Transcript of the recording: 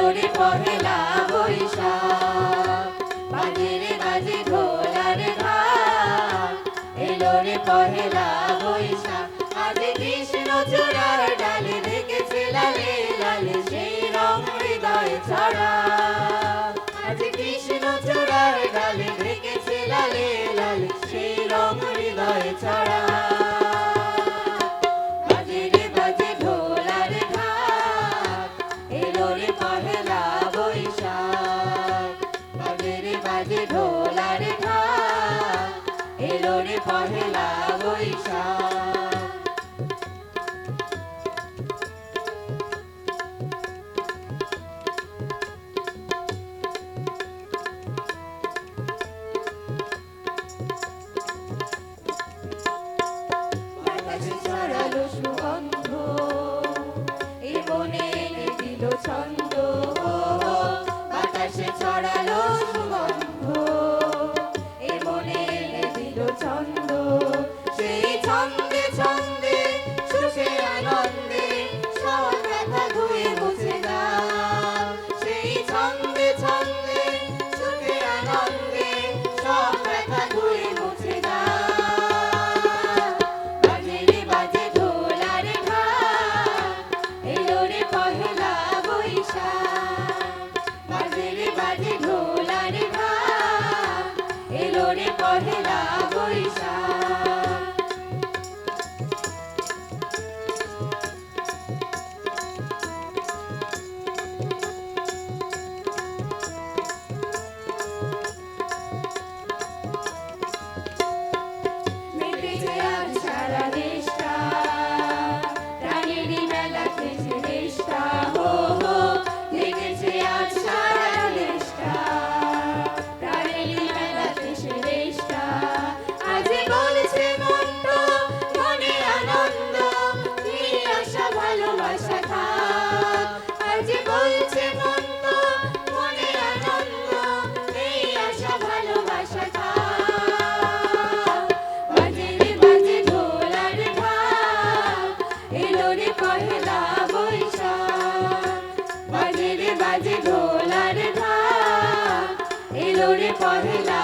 এলো রে পহেলা বৈশাখ, বাজে রে বাজে ঢোল আর ঢাক, এলো রে পহেলা বৈশাখ। আজ কৃষ্ণ চূড়ার ডালে দেখেছে লালে লালে সেই রং হৃদয়ে ছড়া, আজ কৃষ্ণ চূড়ার ডালে দেখেছে লালে লালে সেই রং হৃদয়ে ছড়া। বাজে রে বাজে ঢোল আর ঢাক, এলো রে পহেলা বৈশাখ, বাজে রে বাজে ঢোল আর ঢাক, এলো রে পহেলা বৈশাখ। ছড়ালো সুগন্ধ, এ মনে এনে দিল ছন্দ, বাতাসে ছড়ালো সুগন্ধ, এ মনে এনে দিল ছন্দ। সেই ছন্দে ছন্দে সুখে আনন্দে সব ব্যথা ধুয়ে মুছে দাও, সেই ছন্দে ছন্দে সুখে আনন্দে সব ব্যথা ধুয়ে মুছে দাও। এলো রে পহেলা বৈশাখ। মেতেছে আজ সারা দেশটা, প্রাণেরই মেলা খেছে দেশটা, হো হো লেগেছে আজ সারা দেশটা, প্রাণেরই মেলা খেছে দেশটা। আজ বলছে মনটা মনে আনন্দ, ফিরে আসা ভালোবাসা থাক, আজ বলছে মনটা মনে আনন্দ, ফিরে আসা ভালোবাসা থাক। বাজে রে বাজে ঢোল আর ঢাক, এলো রে পহেলা বৈশাখ, বাজে রে বাজে ঢোল আর ঢাক, এলো রে পহেলা